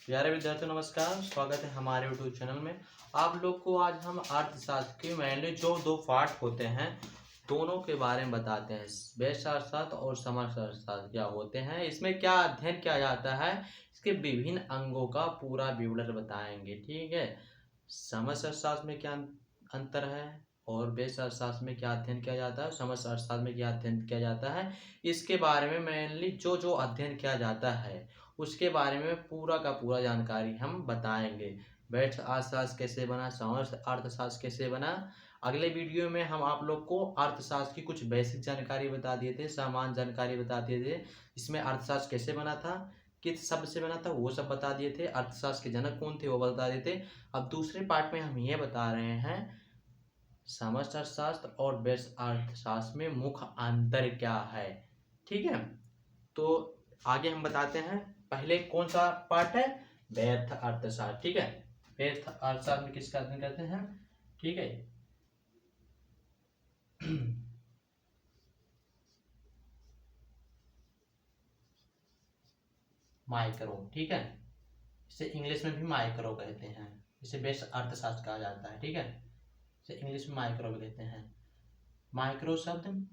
प्यारे विद्यार्थियों नमस्कार, स्वागत है हमारे यूट्यूब चैनल में। आप लोग को आज हम अर्थशास्त्र के मेनली जो दो पार्ट होते हैं दोनों के बारे में बताते हैं। व्यष्टि अर्थशास्त्र और समष्टि अर्थशास्त्र क्या होते हैं, इसमें क्या अध्ययन किया जाता है, इसके विभिन्न अंगों का पूरा विवरण बताएंगे। ठीक है, समष्टि अर्थशास्त्र में क्या अंतर है और व्यष्टि अर्थशास्त्र में क्या अध्ययन किया जाता है, समष्टि अर्थशास्त्र में क्या अध्ययन किया जाता है, इसके बारे में मेनली जो जो अध्ययन किया जाता है उसके बारे में पूरा का पूरा जानकारी हम बताएंगे। व्यष्टि अर्थशास्त्र कैसे बना, समष्टि अर्थशास्त्र कैसे बना। अगले वीडियो में हम आप लोग को अर्थशास्त्र की कुछ बेसिक जानकारी बता दिए थे, सामान्य जानकारी बता दिए थे, इसमें अर्थशास्त्र कैसे बना था, किस शब्द से बना था वो सब बता दिए थे, अर्थशास्त्र के जनक कौन थे वो बता दिए थे। अब दूसरे पार्ट में हम ये बता रहे हैं समष्टि अर्थशास्त्र और व्यष्टि अर्थशास्त्र में मुख्य अंतर क्या है। ठीक है, तो आगे हम बताते हैं। पहले कौन सा पार्ट है, व्यष्टि अर्थशास्त्र। ठीक है, व्यष्टि अर्थशास्त्र में किसका अध्ययन करते हैं। ठीक है, माइक्रो। ठीक है, इसे इंग्लिश में भी माइक्रो कहते हैं, इसे व्यष्टि अर्थशास्त्र कहा जाता है। ठीक है, इसे इंग्लिश में माइक्रो भी कहते हैं। माइक्रो शब्द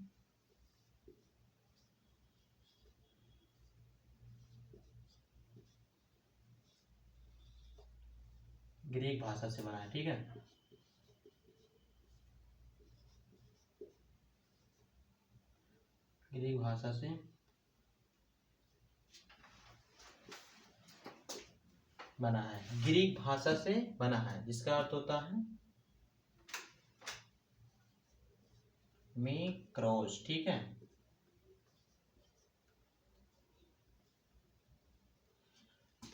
ग्रीक भाषा से बना है। ठीक है, ग्रीक भाषा से बना है, ग्रीक भाषा से बना है, जिसका अर्थ होता है मैक्रोस। ठीक है,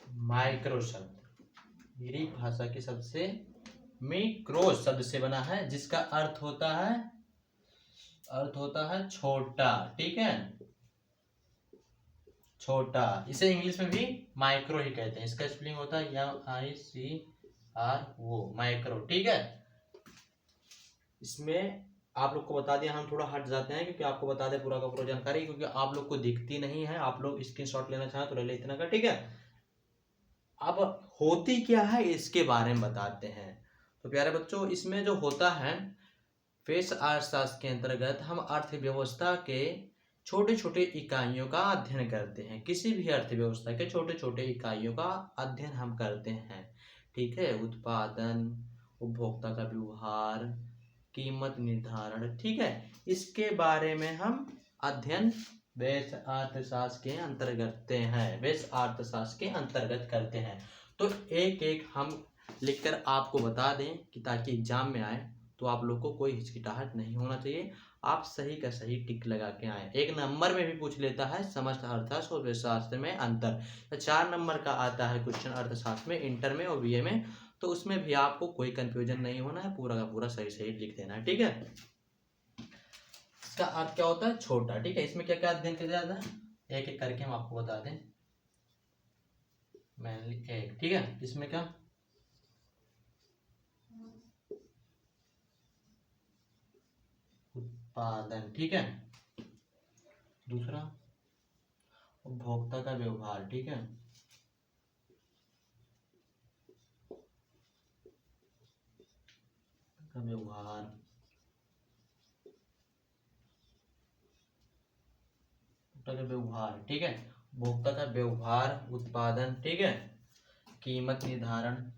माइक्रो शब्द ग्रीक भाषा के शब्द से मैक्रोस शब्द से बना है, जिसका अर्थ होता है छोटा। ठीक है, छोटा, इसे इंग्लिश में भी माइक्रो ही कहते हैं। इसका स्पेलिंग होता है MICRO, माइक्रो। ठीक है, इसमें आप लोग को बता दिया, हम थोड़ा हट जाते हैं क्योंकि आपको बता दें पूरा का पूरा जानकारी, क्योंकि आप लोग को दिखती नहीं है। आप लोग स्क्रीनशॉट लेना चाहें तो ले ले, इतना का। ठीक है, अब होती क्या है इसके बारे में बताते हैं। तो प्यारे बच्चों, इसमें जो होता है व्यष्टि अर्थशास्त्र के अंतर्गत हम अर्थव्यवस्था के छोटे छोटे इकाइयों का अध्ययन करते हैं। किसी भी अर्थव्यवस्था के छोटे छोटे इकाइयों का अध्ययन हम करते हैं। ठीक है, उत्पादन, उपभोक्ता का व्यवहार, कीमत निर्धारण। ठीक है, इसके बारे में हम अध्ययन व्यष्टि अर्थशास्त्र के अंतर्गत करते हैं, व्यष्टि अर्थशास्त्र के अंतर्गत करते हैं। तो एक एक हम लिखकर आपको बता दें कि ताकि एग्जाम में आए तो आप लोग को कोई हिचकिटाहट नहीं होना चाहिए, आप सही का सही टिक लगा के आए। एक नंबर में भी पूछ लेता है समस्त अर्थशास्त्र और व्यष्टि में अंतर, तो 4 नंबर का आता है क्वेश्चन अर्थशास्त्र में, इंटर में और बीए में, तो उसमें भी आपको कोई कंफ्यूजन नहीं होना है, पूरा का पूरा सही सही लिख देना है। ठीक है, इसका अर्थ क्या होता है, छोटा। ठीक है, इसमें क्या क्या अध्ययन किया जाता है, एक एक करके हम आपको बता दें। मेनली एक, ठीक है, इसमें क्या उत्पादन। ठीक है, दूसरा उपभोक्ता का व्यवहार। ठीक है, का व्यवहार, उपभोक्ता का व्यवहार। ठीक है, उपभोक्ता का व्यवहार, उत्पादन। ठीक है, कीमत निर्धारण,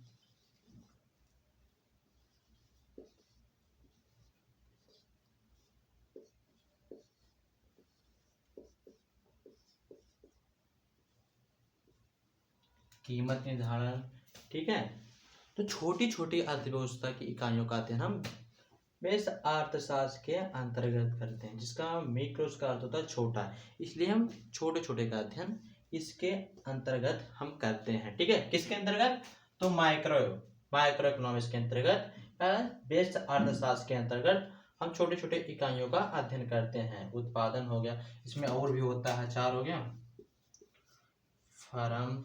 कीमत निर्धारण। ठीक है, तो छोटी छोटी अर्थव्यवस्था की इकाइयों का अध्ययन हम व्यष्टि अर्थशास्त्र के अंतर्गत करते हैं, जिसका मैक्रोस का अर्थ होता है छोटा, इसलिए हम छोटे छोटे का अध्ययन इसके अंतर्गत हम करते हैं। ठीक है, किसके अंतर्गत, तो माइक्रो इकोनॉमिक्स के अंतर्गत, व्यष्टि अर्थशास्त्र के अंतर्गत हम छोटे छोटे इकाइयों का अध्ययन करते हैं। उत्पादन हो गया, इसमें और भी होता है, 4 हो गया, फर्म।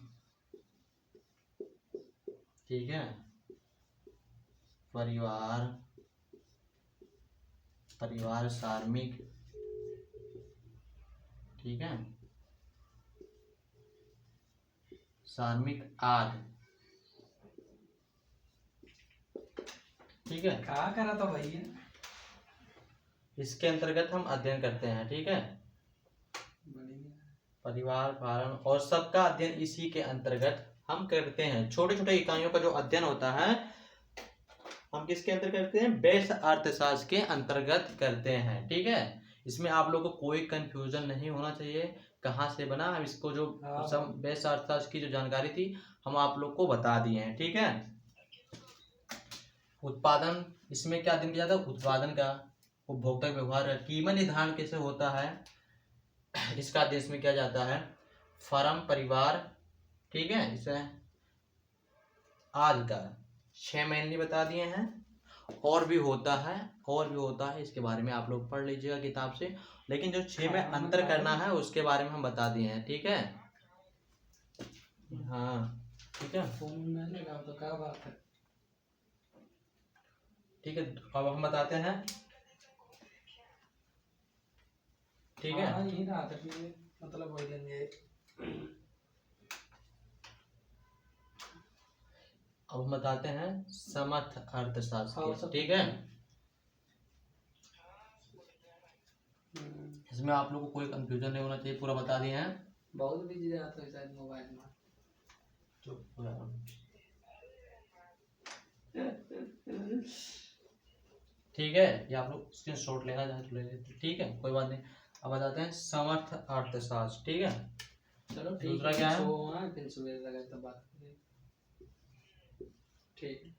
ठीक है, परिवार सार्मिक। ठीक है, सामयिक आदि, ठीक है। कहा करा था भैया, इसके अंतर्गत हम अध्ययन करते हैं, ठीक है। परिवार, कारण और सबका अध्ययन इसी के अंतर्गत हम करते हैं। छोटे छोटे इकाइयों का जो अध्ययन होता है हम किसके अंतर्गत करते हैं? व्यष्टि अर्थशास्त्र के अंतर्गत करते हैं, ठीक है। इसमें आप लोगों को कोई कंफ्यूजन नहीं होना चाहिए कहाँ से बना। हम इसको जो व्यष्टि अर्थशास्त्र की जो जानकारी थी हम आप लोग को बता दिए हैं, ठीक है। उत्पादन, इसमें क्या अध्ययन किया जाता है? उत्पादन का, उपभोक्ता व्यवहार का, कीमत निर्धारण कैसे होता है इसका अध्ययन में किया जाता है। फर्म, परिवार, ठीक है, इसे आदि का 6 महीने बता दिए हैं। और भी होता है इसके बारे में आप लोग पढ़ लीजिएगा किताब से, लेकिन जो 6 में अंतर करना है उसके बारे में हम बता दिए हैं, ठीक है। हाँ ठीक है, तो क्या बात है, ठीक है। अब हम बताते हैं, ठीक है। यही रहा था कि मतलब वही लेंगे। अब हम बताते हैं समर्थ अर्थशास्त्र, ठीक है। इसमें आप लोगों को कोई कंफ्यूजन नहीं होना चाहिए, पूरा बता दिए हैं। बहुत बिजी रहता है शायद मोबाइल में। ठीक है, ये आप लोग स्क्रीनशॉट लेना चाहे तो ले लेते, ठीक है, कोई बात नहीं। अब बताते हैं समर्थ अर्थशास्त्र, ठीक है। चलो दूसरा क्या है? फिर सवेरे लगा तो बात करेंगे, ठीक।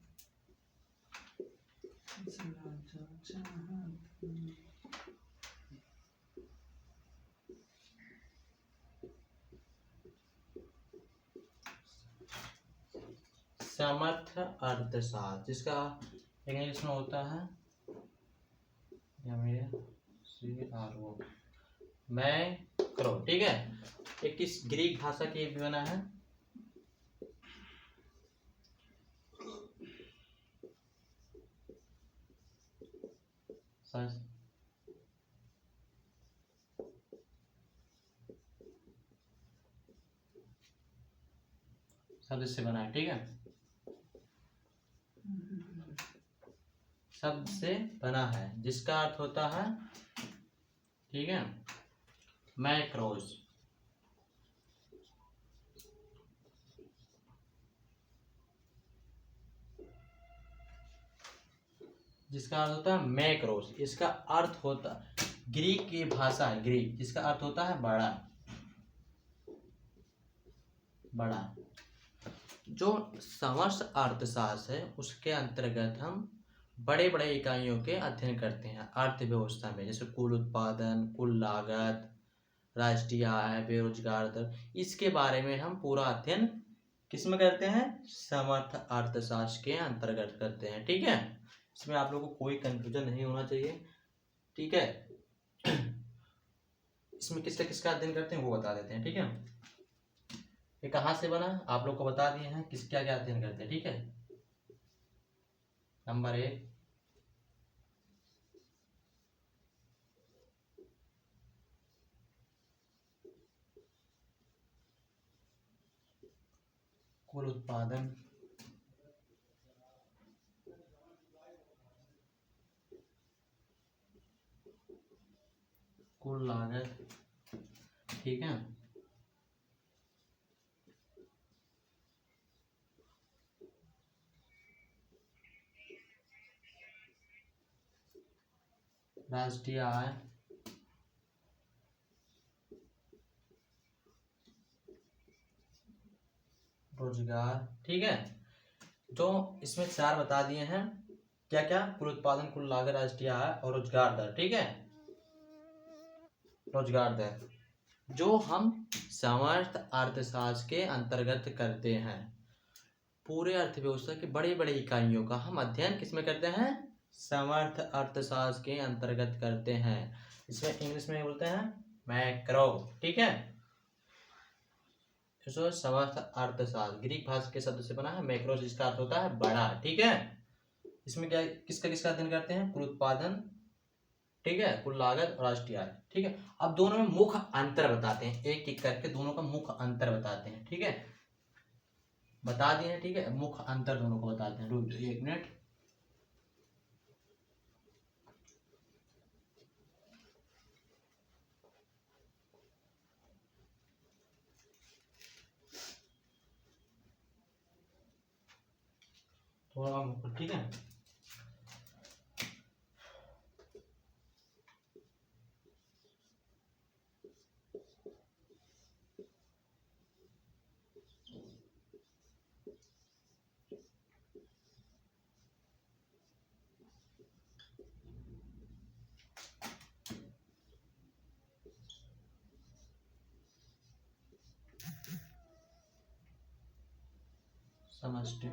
समर्थ अर्थशास्त्र जिसका इंग्लिश में होता है CRO, मैक्रो, ठीक है। एक किस ग्रीक भाषा की बना है? शब्द से बना है, ठीक है, शब्द से बना है जिसका अर्थ होता है, ठीक है, मैक्रोज, जिसका अर्थ होता है मैक्रोज। इसका अर्थ होता, ग्रीक की भाषा है ग्रीक, जिसका अर्थ होता है बड़ा, बड़ा। जो समर्थ अर्थशास्त्र है उसके अंतर्गत हम बड़े बड़े इकाइयों के अध्ययन करते हैं अर्थव्यवस्था में, जैसे कुल उत्पादन, कुल लागत, राष्ट्रीय आय, बेरोजगार दर, इसके बारे में हम पूरा अध्ययन किसमें करते हैं? समर्थ अर्थशास्त्र के अंतर्गत करते हैं, ठीक है। इसमें आप लोगों को कोई कंफ्यूजन नहीं होना चाहिए, ठीक है। इसमें किसका किसका अध्ययन करते हैं वो बता देते हैं, ठीक है। ये कहाँ से बना आप लोग को बता दिए हैं, किस क्या क्या अध्ययन करते हैं, ठीक है। नंबर 1, कुल उत्पादन, कुल लागत, ठीक है, राष्ट्रीय आय, रोजगार, ठीक है। जो इसमें 4 बता दिए हैं, क्या क्या? कुल उत्पादन, कुल लागत, राष्ट्रीय आय और रोजगार दर, ठीक है, रोजगार दर, जो हम समर्थ अर्थशास्त्र के अंतर्गत करते हैं। पूरे अर्थव्यवस्था की बड़ी बड़ी इकाइयों का हम अध्ययन किसमें करते हैं? समर्थ अर्थशास्त्र के अंतर्गत करते हैं। इसमें इंग्लिश में बोलते हैं मैक्रो, ठीक है। समर्थ अर्थशास्त्र ग्रीक भाषा के शब्द से बना है मैक्रो, जिसका अर्थ होता है बड़ा, ठीक है। इसमें क्या किसका किसका अध्ययन करते हैं? कुल उत्पादन, ठीक है, कुल लागत और राष्ट्रीय आय, ठीक है। अब दोनों में मुख्य अंतर बताते हैं, एक एक करके दोनों का मुख्य अंतर बताते हैं, ठीक है। बता दिए हैं, ठीक है। मुख्य अंतर दोनों को बताते हैं, रुक 1 मिनट। थोड़ा मुख्य, ठीक है। समष्टि,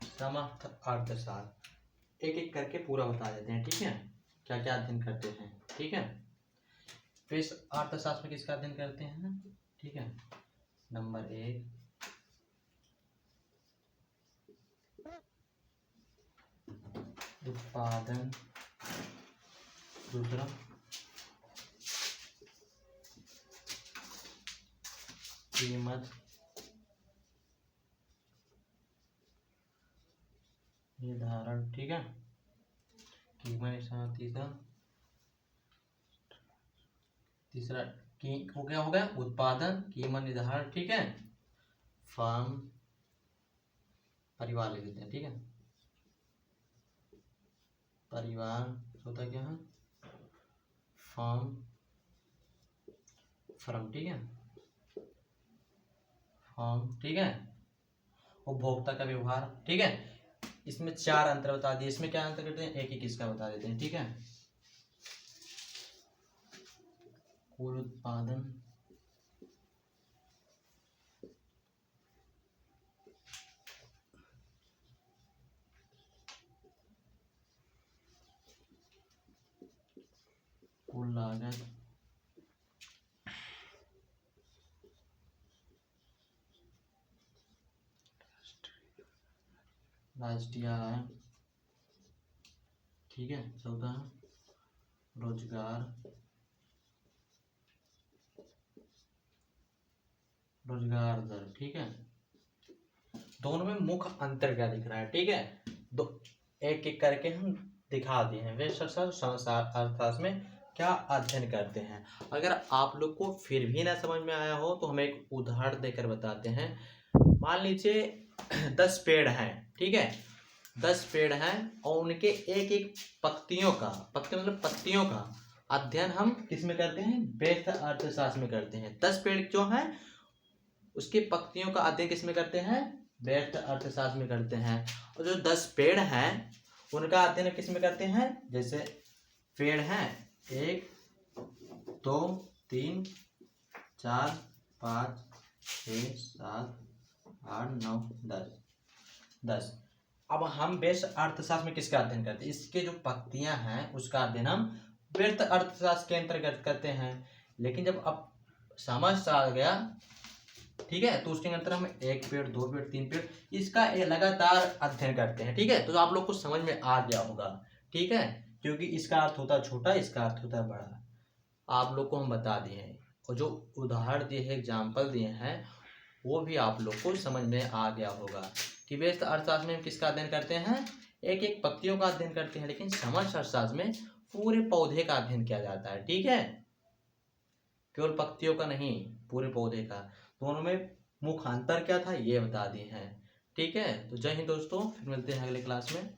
समर्थ अर्थशास्त्र, एक एक करके पूरा बता देते हैं, ठीक है। क्या क्या अध्ययन करते हैं, ठीक है। फिर इस अर्थशास्त्र में किसका अध्ययन करते हैं, ठीक है। नंबर 1 उत्पादन, दूसरा कीमत निर्धारण, ठीक है। कीमत निर्धारण, तीसरा की हो गया उत्पादन, कीमत निर्धारण, ठीक है। फर्म, परिवार ले लेते हैं, ठीक है। परिवार होता क्या है, फर्म, फर्म, ठीक है। फर्म, ठीक है। उपभोक्ता का व्यवहार, ठीक है। इसमें 4 अंतर बता दिए। इसमें क्या अंतर करते हैं, एक एक इसका बता देते हैं, ठीक है। कुल उत्पादन, कुल लागत, राष्ट्रीय आय, ठीक है। चौथा रोजगार, रोजगार दर, ठीक है। दोनों में मुख्य अंतर क्या दिख रहा है, ठीक है। दो एक एक करके हम दिखा दिए हैं। वे अर्थशास्त्र में क्या अध्ययन करते हैं। अगर आप लोग को फिर भी ना समझ में आया हो तो हम एक उदाहरण देकर बताते हैं। मान लीजिए 10 पेड़ हैं, ठीक है। 10 पेड़ हैं और उनके एक एक पत्तियों का, पत्ती मतलब पत्तियों का अध्ययन हम किस में करते हैं, व्यष्टि अर्थशास्त्र में करते हैं। 10 पेड़ जो हैं उसकी पत्तियों का अध्ययन किस में करते हैं, व्यष्टि अर्थशास्त्र में करते हैं। और जो 10 पेड़ हैं उनका अध्ययन किस में करते हैं, जैसे पेड़ हैं 1 2 3 4 5 6 7 8 9 10। अब हम व्यष्टि अर्थशास्त्र में किसका अध्ययन करते हैं, इसके जो पत्तियां हैं उसका अध्ययन हम व्यष्टि अर्थशास्त्र के अंतर्गत करते हैं। लेकिन जब अब समझ आ गया, ठीक है, तो उसके अंतर हम 1 पेड़ 2 पेड़ 3 पेड़ इसका लगातार अध्ययन करते हैं, ठीक है। तो आप लोग को समझ में आ गया होगा, ठीक है। क्योंकि इसका अर्थ होता है छोटा, इसका अर्थ होता है बड़ा, आप लोग को हम बता दिए हैं। और जो उदाहरण दिए हैं, एग्जाम्पल दिए हैं, वो भी आप लोग को समझ में आ गया होगा कि व्यष्टि अर्थशास्त्र में हम किसका अध्ययन करते हैं, एक एक पत्तियों का अध्ययन करते हैं। लेकिन समष्टि अर्थशास्त्र में पूरे पौधे का अध्ययन किया जाता है, ठीक है। केवल पत्तियों का नहीं, पूरे पौधे का। दोनों में मुख्य अंतर क्या था ये बता दिए हैं, ठीक है। तो जय हिंद दोस्तों, फिर मिलते हैं अगले क्लास में।